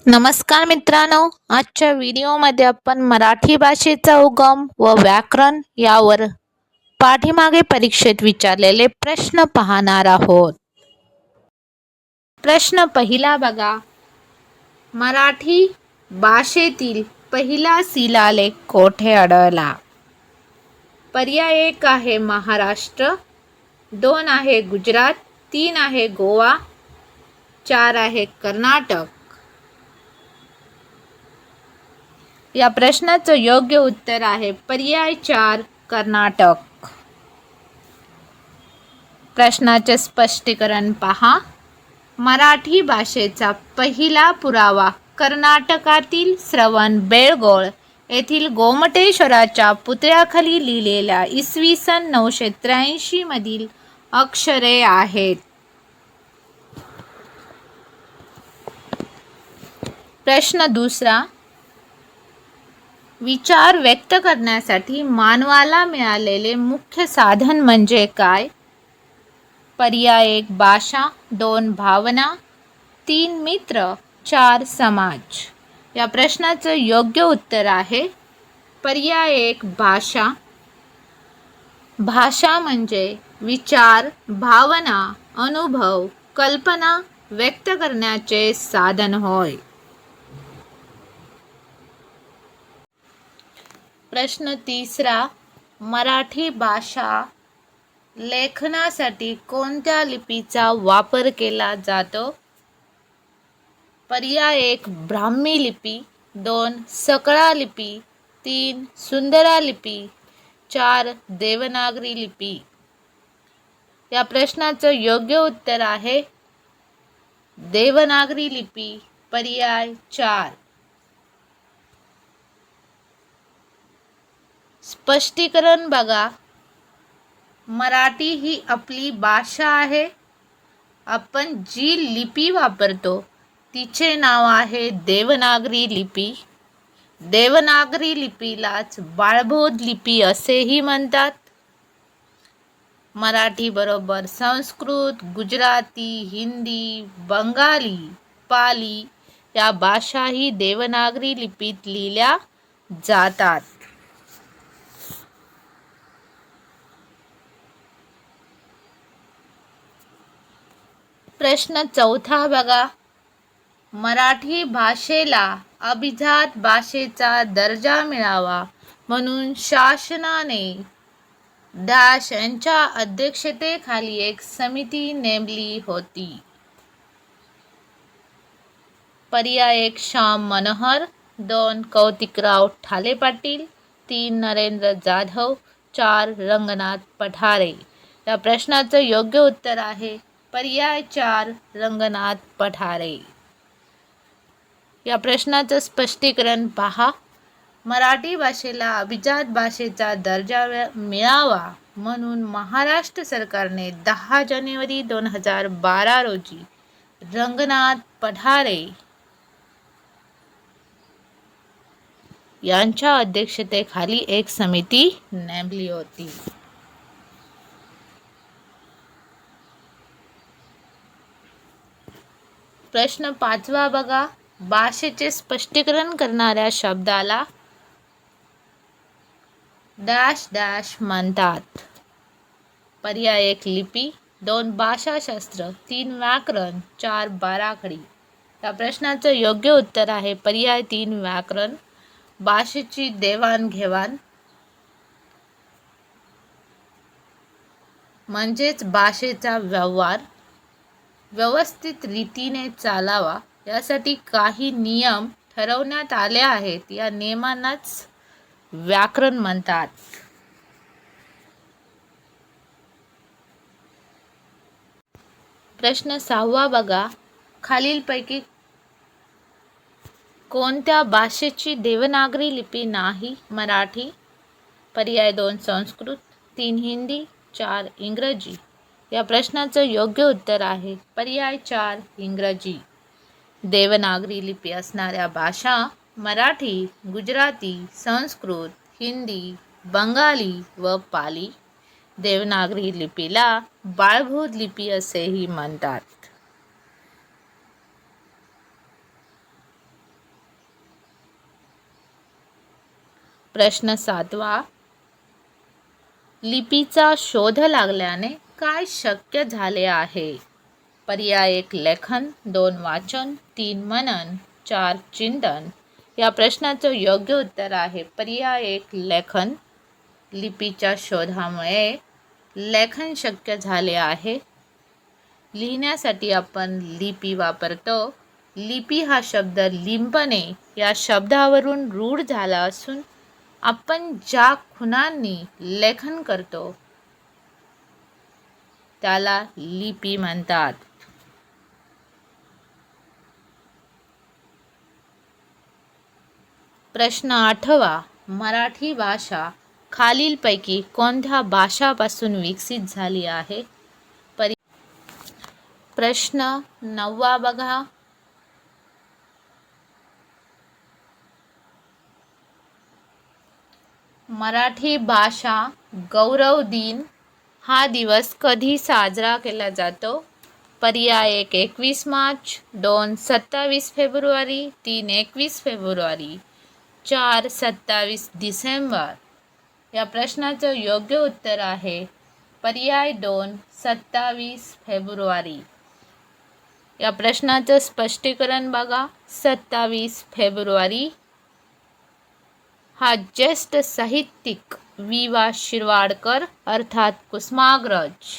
नमस्कार मित्रांनो, आजच्या व्हिडिओमध्ये आपण मराठी भाषेचा उगम व व्याकरण यावर पाठीमागे परीक्षेत विचारलेले प्रश्न पाहणार आहोत. प्रश्न पहिला बघा. मराठी भाषेतील पहिला शिलालेख कोठे आढळला? पर्याय 1 आहे महाराष्ट्र, 2 आहे गुजरात, 3 आहे गोवा, 4 आहे कर्नाटक. या प्रश्नाचं योग्य उत्तर आहे पर्याय 4 कर्नाटक. प्रश्नाचे स्पष्टीकरण पहा. मराठी भाषेचा पहिला पुरावा कर्नाटकातील श्रवणबेळगोळ येथील गोमटेश्वराच्या पुतळ्याखाली लिहिलेल्या इसवी सन 983 मधील अक्षरे आहेत. प्रश्न दुसरा. विचार व्यक्त करण्यासाठी मानवाला मिळालेले मुख्य साधन म्हणजे काय? पर्याय 1 भाषा, 2 भावना, 3 मित्र, 4 समाज. या प्रश्नाचं योग्य उत्तर आहे पर्याय 1 भाषा. भाषा म्हणजे विचार, भावना, अनुभव, कल्पना व्यक्त करण्याचे साधन होय. प्रश्न तिसरा. मराठी भाषा लेखनासाठी कोणत्या लिपीचा वापर केला जातो? पर्याय 1 ब्राह्मी लिपी, 2 सकळा लिपी, 3 सुंदरा लिपी, 4 देवनागरी लिपी. या प्रश्नाचं योग्य उत्तर आहे देवनागरी लिपी, पर्याय 4. स्पष्टीकरण बघा. मराठी ही आपली भाषा आहे. आपण जी लिपी वापरतो तिचे नाव आहे देवनागरी लिपी. देवनागरी लिपीलाच बाळबोध लिपी असेही म्हणतात. मराठी बरोबर संस्कृत, गुजराती, हिंदी, बंगाली, पाली या भाषाही देवनागरी लिपीत लिहिल्या जातात. प्रश्न चौथा बघा. मराठी भाषेला अभिजात भाषेचा दर्जा मिळावा म्हणून शासनाने डॅश यांच्या अध्यक्षतेखाली एक समिती नेमली होती. पर्याय 1 श्याम मनोहर, 2 कौतिकराव ठाले पाटील, 3 नरेंद्र जाधव, 4 रंगनाथ पठारे. या प्रश्नाचं योग्य उत्तर आहे पर्याय 4 रंगनाथ पठारे. या प्रश्नाचं स्पष्टीकरण पहा. मराठी भाषेला अभिजात भाषेचा दर्जा मिळावा म्हणून महाराष्ट्र सरकारने 10 जानेवारी 2012 रोजी रंगनाथ पठारे यांच्या अध्यक्षतेखाली एक समिती नेमली होती. प्रश्न 5वा बघा. भाषेचे स्पष्टीकरण करणाऱ्या शब्दाला डॅश डॅश म्हणतात. पर्याय 1 लिपी, 2 भाषाशास्त्र, 3 व्याकरण, 4 बाराखडी. या प्रश्नाचं योग्य उत्तर आहे पर्याय 3 व्याकरण. भाषेची देवाणघेवाण म्हणजेच भाषेचा व्यवहार व्यवस्थित रीतीने चालावा यासाठी काही नियम ठरवण्यात आले आहेत. या नियमांनाच व्याकरण म्हणतात. प्रश्न 6वा बघा. खालीलपैकी कोणत्या भाषेची देवनागरी लिपी नाही? मराठी. पर्याय 2 संस्कृत, 3 हिंदी, 4 इंग्रजी. या प्रश्नाचं योग्य उत्तर आहे पर्याय 4 इंग्रजी. देवनागरी लिपी असणाऱ्या भाषा मराठी, गुजराती, संस्कृत, हिंदी, बंगाली व पाली. देवनागरी लिपीला बाळबोध लिपी असेही म्हणतात. प्रश्न 7वा, लिपीचा शोध लागल्याने काय शक्य झाले आहे? पर्याय 1 लेखन, 2 वाचन, 3 मनन, 4 चिंतन. या प्रश्नाचं योग्य उत्तर आहे पर्याय 1 लेखन. लिपीच्या शोधामुळे लेखन शक्य झाले आहे. लिहिण्यासाठी आपण लिपी वापरतो. लिपी हा शब्द लिंपणे या शब्दावरून रूढ झाला असून आपण ज्या खुणांनी लेखन करतो त्याला लिपी म्हणतात. प्रश्न 8वा, मराठी भाषा खालीलपैकी कोणत्या भाषापासून विकसित झाली आहे? प्रश्न 9वा बघा, मराठी भाषा गौरव दिन हा दिवस कधी साजरा केला जातो? पर्याय 1 21 मार्च, 2 27 फेब्रुवारी, 3 21 फेब्रुवारी, 4 27 डिसेंबर. या प्रश्नाचं योग्य उत्तर आहे पर्याय 2 27 फेब्रुवारी. या प्रश्नाचं स्पष्टीकरण बघा. 27 फेब्रुवारी हा ज्येष्ठ साहित्यिक वि.वा. शिरवाडकर अर्थात कुसुमाग्रज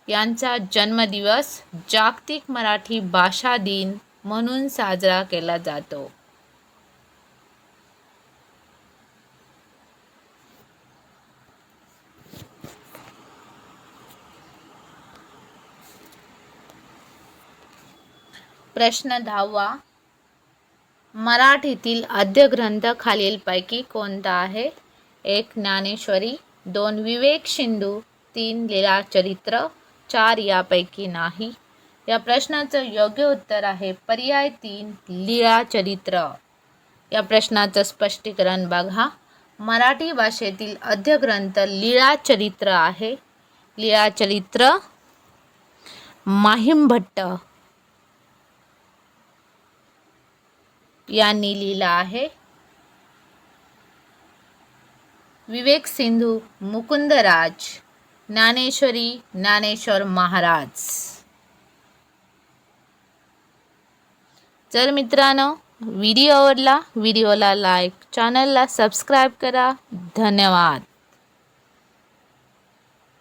यांचा जन्मदिवस जागतिक मराठी भाषा दिन म्हणून साजरा केला जातो. प्रश्न 10वा, मराठीतील आद्य ग्रंथ खालीलपैकी कोणता आहे? 1 ज्ञानेश्वरी, 2 विवेक सिंधू, 3 लीळाचरित्र, 4 यापैकी नाही. या प्रश्नाचं योग्य उत्तर आहे पर्याय 3 लीळाचरित्र. या प्रश्नाचं स्पष्टीकरण बघा. मराठी भाषेतील आद्य ग्रंथ लीळाचरित्र आहे. लीळाचरित्र महिमभट्ट यांनी लिहिला आहे. विवेक सिंधू मुकुंदराज, ज्ञानेश्वरी ज्ञानेश्वर महाराज. जर मित्रांनो व्हिडिओ आवडला, व्हिडिओला लाईक, चॅनलला सबस्क्राईब करा. धन्यवाद.